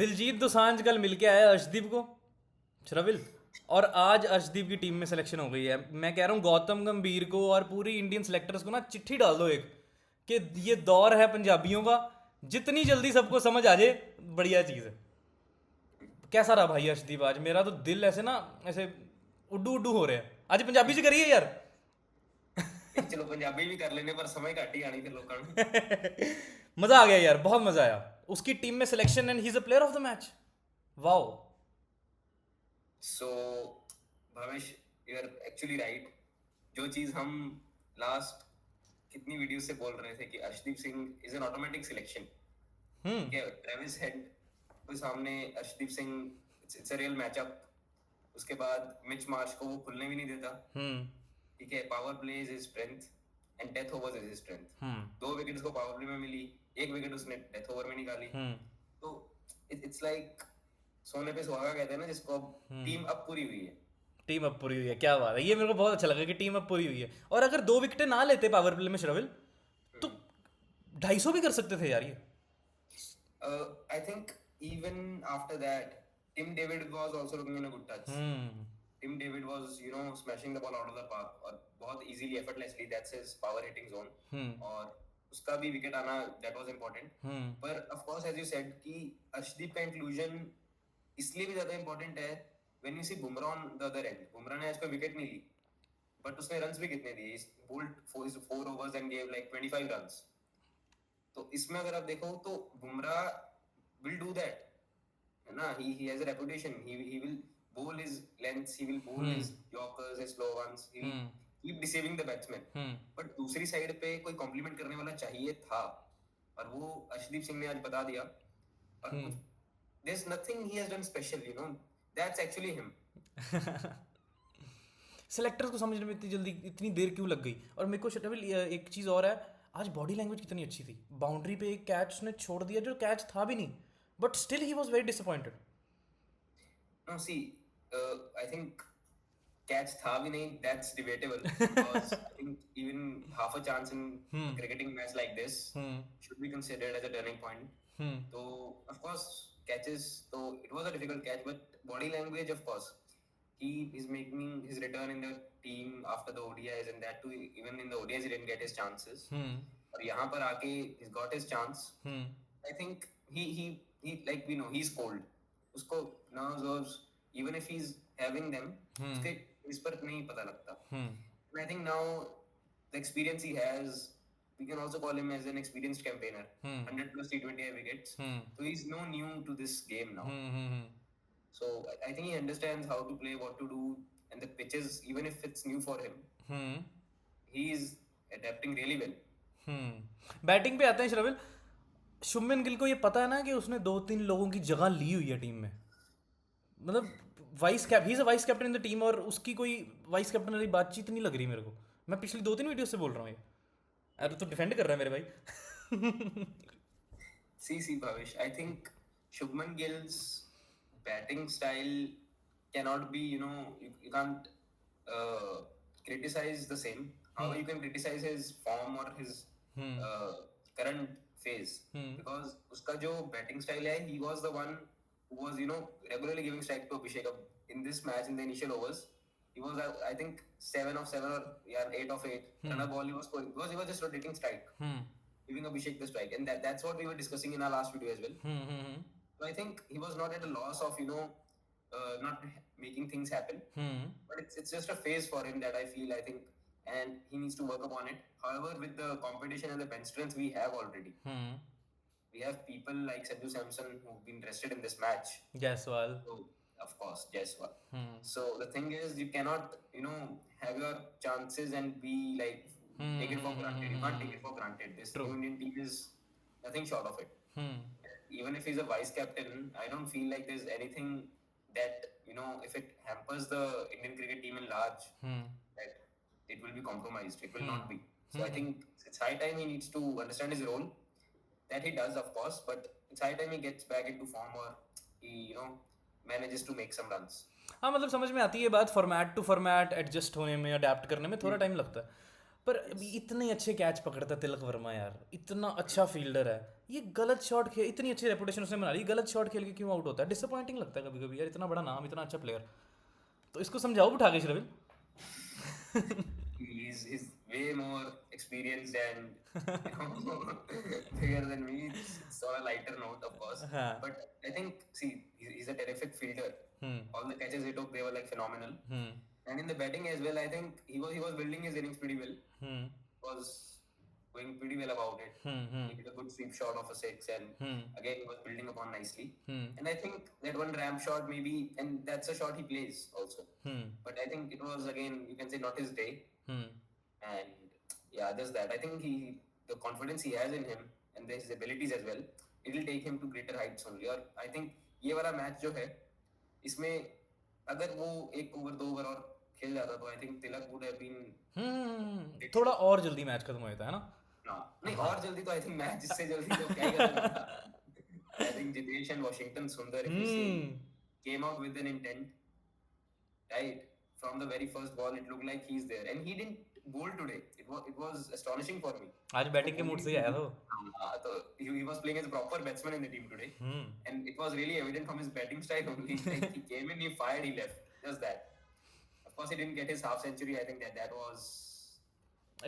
दिलजीत दोसांझ कल मिलके आया अर्शदीप को, श्रविल, और आज अर्शदीप की टीम में सिलेक्शन हो गई है। मैं कह रहा हूँ गौतम गंभीर को और पूरी इंडियन सेलेक्टर्स को ना चिट्ठी डाल दो एक, कि ये दौर है पंजाबियों का, जितनी जल्दी सबको समझ आ जाए बढ़िया चीज़ है। कैसा रहा भाई अर्शदीप आज? मेरा तो दिल ऐसे ना, ऐसे उड्डू उड्डू हो रहे हैं। आज पंजाबी से करिए यार। चलो पंजाबी भी कर लेने पर समय घट ही आनी फिर लोगों ਨੂੰ। मजा आ गया यार, बहुत मजा आया। उसकी टीम में selection and he is a player of the match. Wow. So Bhavesh, you are actually right. जो चीज हम लास्ट कितनी वीडियो से बोल रहे थे कि Arshdeep Singh is an automatic selection. ठीक है, ट्रेविस हेड को सामने Arshdeep Singh, it's a real matchup. उसके बाद मिच मार्श को वो खुलने भी नहीं देता। ठीक है, power play is his strength and death overs is his strength. 2 wickets को पावर प्ले में मिली, 1 विकेट उसने डेथ ओवर में निकाली। तो इट्स लाइक सोने पे सुहागा कहते हैं ना, जिसको अब टीम अब पूरी हुई है। टीम अप पूरी हुई है, क्या बात है। ये मेरे को बहुत अच्छा लगा कि टीम अप पूरी हुई है। और अगर 2 विकेटें ना लेते पावर प्ले में श्रविल, तो 250 भी कर सकते थे यार ये। I think even after that, Tim David was also looking in a good touch. Tim David was, smashing the ball out of the park और बहुत easily, effortlessly. That's his power hitting zone. और उसका भी wicket आना, that was important. पर of course, as you said कि अर्शदीप का inclusion इसलिए भी ज्यादा important है when you see Bumrah on the other end. Bumrah ने आज कोई विकेट नहीं ली, but उसने runs भी कितने दिए? He bowled 4 overs and gave like 25 runs. तो इसमें अगर आप देखो तो बुमराह will do that, है ना? He has a reputation. He will bowl his lengths, he will bowl his yorkers, his slow ones. He will keep deceiving the batsman. But दूसरी side पे कोई कॉम्प्लीमेंट करने वाला चाहिए था, और वो अर्शदीप सिंह ने आज बता दिया। और there's nothing he has done special, That's actually him. Selectors को समझने में इतनी जल्दी, इतनी देर क्यों लग गई? और मेरे को श्रविल एक चीज़ और है, आज बॉडी लैंग्वेज कितनी अच्छी थी। बाउंड्री पे एक कैच उसने छोड़ दिया जो कैच था भी नहीं, but still he was very disappointed. No, see, I think catch था भी नहीं, that's debatable because I think even half a chance in a cricketing match like this should be considered as a turning point. So of course catches, so it was a difficult catch, but body language, of course, he is making his return in the team after the ODIs, and that too even in the ODIs he didn't get his chances. और यहाँ पर आके he's got his chance. I think he like we know he's cold. उसको nerves, even if he's having them, उसके इस पर नहीं पता लगता. And I think now the experience he has, we can also call him as an experienced campaigner. 100 plus T20 wickets. So he's no new to this game now. So I think he understands how to play, what to do, and the pitches, even if it's new for him, he is adapting really well. Batting पे आते हैं श्रविल। शुभमन गिल को ये पता है ना कि उसने 2-3 लोगों की जगह ली हुई है टीम में। मतलब ही is a vice captain in the team, और उसकी कोई वाइस कैप्टन वाली बातचीत नहीं लग रही मेरे को। मैं पिछली 2-3 वीडियो से बोल रहा हूँ ये। अरे तो डिफेंड कर रहा है मेरे भाई। See, Bhavesh, I think Shubman Gill's batting style cannot be, you can't criticize the same. However, you can criticize his form or his current phase, because उसका जो batting style है, he was the one who was, regularly giving strike to Abhishek. In this match, in the initial overs, he was, I think, 7 of 7 or 8 of 8. Run a ball he was scoring because he was just rotating strike, giving Abhishek the strike, and that's what we were discussing in our last video as well. So I think he was not at a loss of not making things happen, but it's just a phase for him that I feel, I think, and he needs to work upon it. However, with the competition and the bench strength we have already, we have people like Sanju Samson who've been rested in this match. Jaiswal. So, of course, Jaiswal. So the thing is, you cannot, have your chances and be like take it for granted. You can't take it for granted. This New Indian team is nothing short of it. Even if he's a vice captain, I don't feel like there's anything that, if it hampers the Indian cricket team in large, that it will be compromised. It will not be. So I think it's high time he needs to understand his role. That he does, of course, but it's high time he gets back into form, or he, manages to make some runs. हाँ मतलब समझ में आती है बात, format to format adjust होने में, adapt करने में थोड़ा टाइम लगता है। पर अभी इतने अच्छे कैच पकड़ता तिलक वर्मा यार, इतना अच्छा फील्डर है, ये गलत शॉट खेल, इतनी अच्छी रेपुटेशन उसने बना ली, गलत शॉट खेल के क्यों आउट होता है? डिसअपॉइंटिंग लगता है कभी कभी यार, इतना बड़ा नाम, इतना अच्छा प्लेयर, तो इसको समझाओ उठा के श्रविल। He's way more experienced and bigger than me. It's on a lighter note, of course. हाँ. But I think, see, he's a terrific fielder. All the catches he took, they were like phenomenal. And in the batting as well, I think he was building his innings pretty well. Was going pretty well about it. He did a good sweep shot of a six, and again he was building upon nicely. And I think that one ramp shot maybe, and that's a shot he plays also. But I think it was again, you can say, not his day. And yeah, just that. I think the confidence he has in him and his abilities as well, it will take him to greater heights only. और I think ये वाला match जो है, इसमें अगर वो एक over दो ओवर और खेल जाता तो I think Tilak would have been थोड़ा और जल्दी मैच खत्म हो जाता है ना? नहीं, और जल्दी तो I think मैच इससे जल्दी तो क्या ही खत्म होता. I think Jitesh and Washington Sundar, if you see, came out with an intent, right? From the very first ball, it looked like he's there, and he didn't bowl today. It was astonishing for me. आज batting के mood से ही आया तो. So he was playing as a proper batsman in the team today, and it was really evident from his batting style only. Like, he came in, he fired, he left, just that. Of course, he didn't get his half century. I think that was.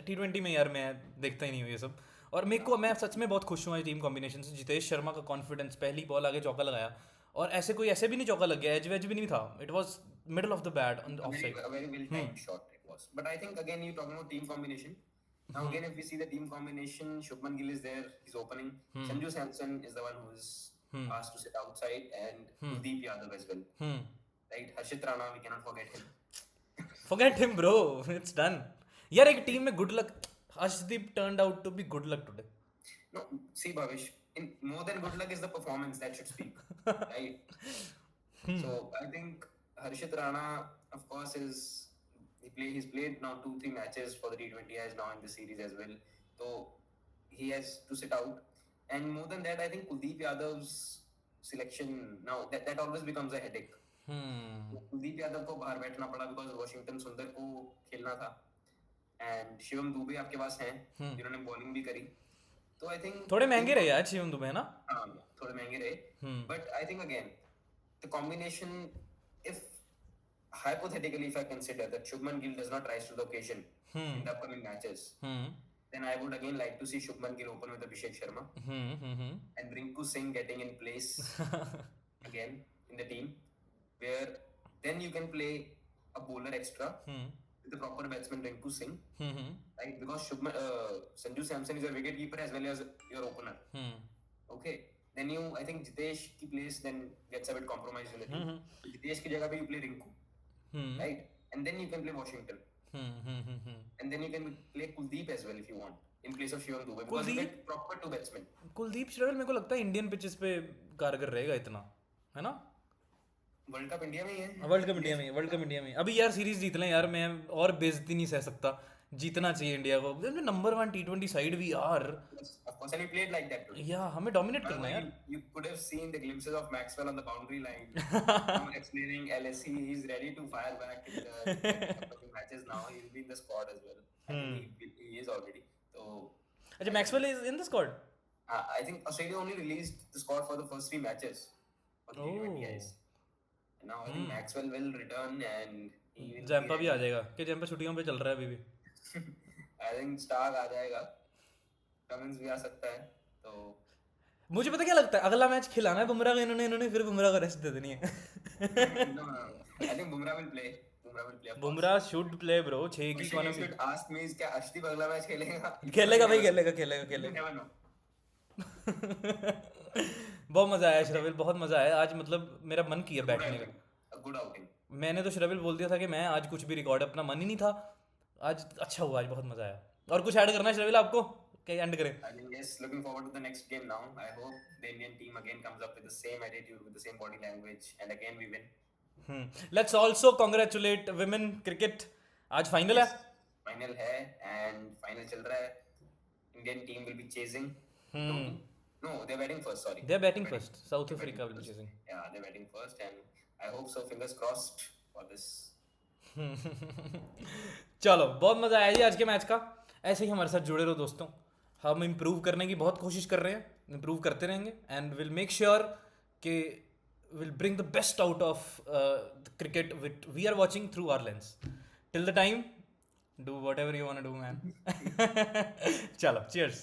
T20 में यार मैं देखता ही नहीं हूँ ये सब, और मेरे को, मैं सच में बहुत खुश हुआ टीम कॉम्बिनेशन से. जितेश शर्मा का कॉन्फिडेंस, पहली बॉल आगे चौका लगाया, और ऐसे भी नहीं चौका लग गया, एज वेज भी नहीं था, it was middle of the bat on off side. A very well timed shot it was. But I think again you're talking about team combination. Now again, if we see the team combination, Shubman Gill is there, he's opening. Sanju Samson is the one who is asked to sit outside, and Kuldeep Yadav as well. Right, Harshit Rana, we cannot forget him. Forget him bro, it's done. यार एक team में good luck, Arshdeep turned out to be good luck today. No, see Bhavish, in more than good luck is the performance that should speak, right? So I think Harshit Rana, of course, he's played now 2-3 matches for the T20 as now in the series as well. So he has to sit out. And more than that, I think Kuldeep Yadav's selection now, that always becomes a headache. Kuldeep Yadav को बाहर बैठना पड़ा because Washington Sundar को खेलना था. And Shivam Dubey आपके पास हैं जिन्होंने बॉलिंग भी करी. तो I think थोड़े महंगे रहे यार शिवम दुबे, है ना? हाँ, थोड़े महंगे रहे. But I think again, the combination, if hypothetically if I consider that Shubman Gill does not rise to the occasion in the upcoming matches, then I would again like to see Shubman Gill open with Abhishek Sharma and Rinku Singh getting in place again in the team, where then you can play a bowler extra with the proper batsman Rinku Singh, right? Because Sanju Samson is your wicket keeper as well as your opener. Okay. Then I think Jitesh की place then gets a bit compromised in the team. Jitesh की जगह पे you play Rinku, right? And then you can play Washington. And then you can play Kuldeep as well if you want in place of Shivam Dube, because you get proper two batsmen. Kuldeep श्रवल मेरे को लगता है Indian pitches पे कारगर रहेगा इतना, है ना? वर्ल्ड कप इंडिया में ही है. वर्ल्ड कप इंडिया में अभी यार सीरीज जीत लें यार, मैं और बेइज्जती नहीं सह सकता. जीतना चाहिए इंडिया को. Number 1 T20 side we are. Of course, and he played like that today. Yeah, हमें डोमिनेट करना है यार. You could have seen the glimpses of Maxwell on the boundary line. Explaining LSE, he's ready to fire back in the matches now. He'll be in the squad as well. I think he is already. So. अच्छा, Maxwell is in the squad. I think Australia only released the squad for the first 3 matches for the T20s. Now I think Maxwell will return and Zampa भी आ जाएगा कि Zampa छुट्टियों पे चल रहा है अभी भी. I think Stark आ जाएगा, कमिंस भी आ सकता है. तो मुझे पता क्या लगता है, अगला मैच खिलाना है बुमराह को इन्होंने फिर बुमराह को रेस्ट दे देनी है. I think Bumrah will play. Bumrah should play bro. 6 की economy. You should ask me, क्या अर्शदीप अगला मैच खेलेगा? खेलेगा भाई, खेलेगा. बहुत मजा आया श्रविल, बहुत मजा आया आज. मतलब मेरा मन किया बैठने का. Good outing. मैंने तो श्रविल बोल दिया था कि मैं आज कुछ भी रिकॉर्ड, अपना मन ही नहीं था. आज अच्छा हुआ, आज बहुत मजा आया. और कुछ ऐड करना है श्रविल आपको, क्या एंड करें? I think yes, looking forward to the next game now. I hope the Indian team again comes up with the same attitude, with the same body language, and again we win. Let's also congratulate women cricket. आज final है. Final है and final चल रहा है. Indian team will be chasing. No, they're batting first. Sorry. They're batting first. South Africa will be chasing. Yeah, they're batting first, and I hope so. Fingers crossed for this चलो, बहुत मज़ा आया जी आज के match का। ऐसे ही हमारे साथ जुड़े रहो दोस्तों, हम इम्प्रूव करने की बहुत कोशिश कर रहे हैं, इम्प्रूव करते रहेंगे एंड विल मेक श्योर कि will bring the best out of cricket what we are watching through our lens. Till the time, do whatever you want to do man. चलो, cheers.